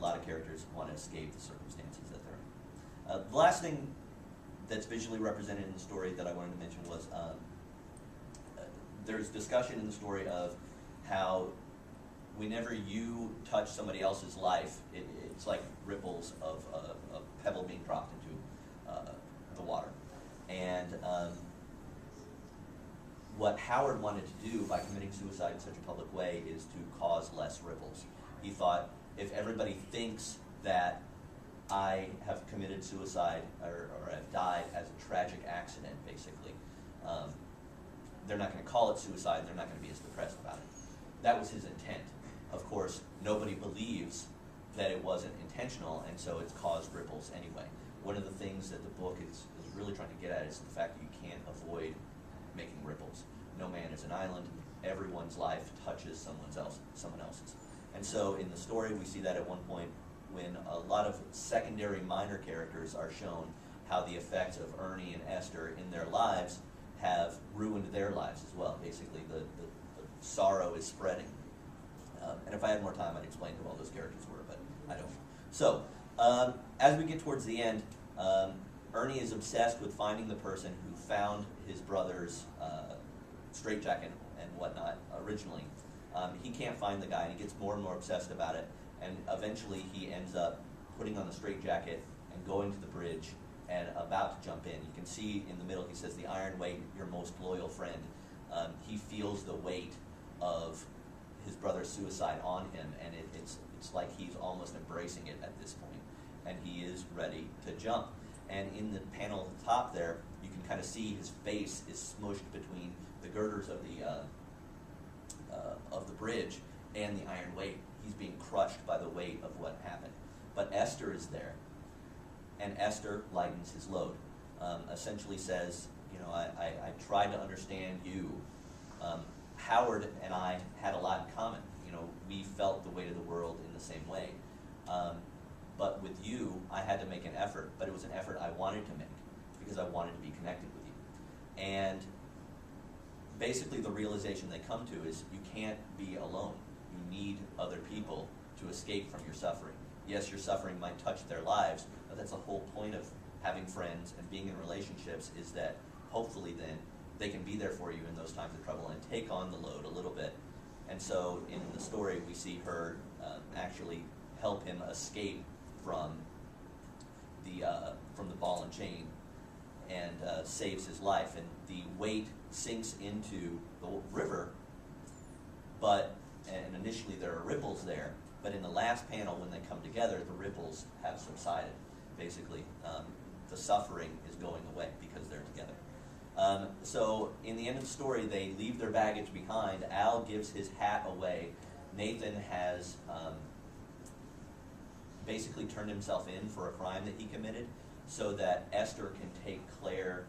lot of characters want to escape the circumstances that they're in. The last thing that's visually represented in the story that I wanted to mention was there's discussion in the story of how whenever you touch somebody else's life, it's like ripples of a pebble being dropped into the water. And what Howard wanted to do by committing suicide in such a public way is to cause less ripples. He thought, if everybody thinks that I have committed suicide or have died as a tragic accident, basically, they're not going to call it suicide, they're not going to be as depressed about it. That was his intent. Of course, nobody believes that it wasn't intentional, and so it's caused ripples anyway. One of the things that the book is really trying to get at is the fact that you can't avoid making ripples. No man is an island. Everyone's life touches someone else's. And so in the story, we see that at one point when a lot of secondary minor characters are shown how the effects of Ernie and Esther in their lives have ruined their lives as well. Basically, the sorrow is spreading. And if I had more time, I'd explain who all those characters were, but I don't. So, as we get towards the end, Ernie is obsessed with finding the person who found his brother's straitjacket and whatnot originally. He can't find the guy, and he gets more and more obsessed about it, and eventually he ends up putting on the straitjacket and going to the bridge and about to jump in. You can see in the middle, he says, "The iron weight, your most loyal friend." He feels the weight of his brother's suicide on him, and it's like he's almost embracing it at this point, and he is ready to jump. And in the panel at the top there, you can kind of see his face is smushed between the girders of the bridge and the iron weight. He's being crushed by the weight of what happened. But Esther is there, and Esther lightens his load. Essentially says, you know, I tried to understand you. Howard and I had a lot in common. You know, we felt the weight of the world in the same way. But with you, I had to make an effort, but it was an effort I wanted to make because I wanted to be connected with you. And basically the realization they come to is you can't be alone. You need other people to escape from your suffering. Yes, your suffering might touch their lives, but that's the whole point of having friends and being in relationships, is that hopefully then they can be there for you in those times of trouble and take on the load a little bit. And so in the story, we see her actually help him escape from the ball and chain, and saves his life. And the weight sinks into the river, and initially there are ripples there, but in the last panel when they come together, the ripples have subsided. Basically, the suffering is going away because they're together. So in the end of the story, they leave their baggage behind. Al gives his hat away. Nathan has basically turned himself in for a crime that he committed so that Esther can take Claire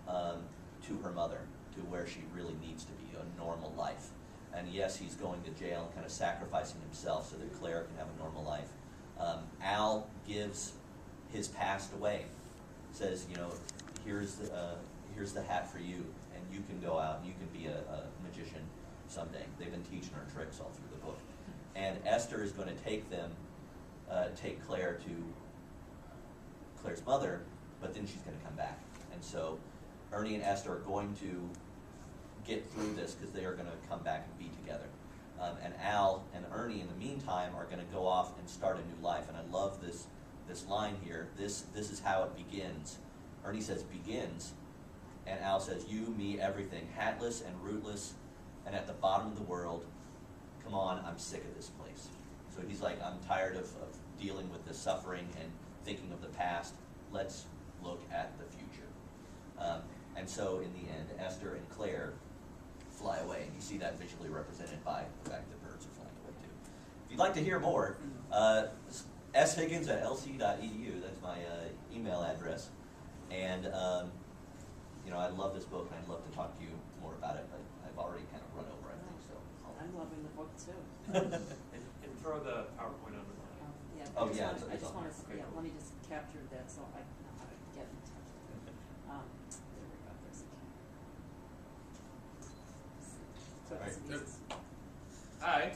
to her mother, to where she really needs to be, a normal life. And yes, he's going to jail and kind of sacrificing himself so that Claire can have a normal life. Al gives his past away. Says, you know, here's the hat for you, and you can go out and you can be a magician someday. They've been teaching her tricks all through the book. And Esther is going to take Claire to Claire's mother, but then she's going to come back. And so Ernie and Esther are going to get through this because they are going to come back and be together. And Al and Ernie, in the meantime, are going to go off and start a new life. And I love this line here. This is how it begins. Ernie says, "Begins," and Al says, "You, me, everything, hatless and rootless, and at the bottom of the world. Come on, I'm sick of this place." So he's like, I'm tired of dealing with this suffering and thinking of the past. Let's look at the future. And so in the end, Esther and Claire fly away, and you see that visually represented by the fact that birds are flying away too. If you'd like to hear more, shiggins@lc.edu, that's my email address. And you know, I love this book, and I'd love to talk to you more about it, but I've already kind of run over, I think, so. I'm loving the book too. And throw the PowerPoint on the line. Yeah, Oh, yeah, I just want to, okay, yeah, cool. let me just capture that so I know how to get in touch with it. There we go, there's the camera. So All right. it's- Hi.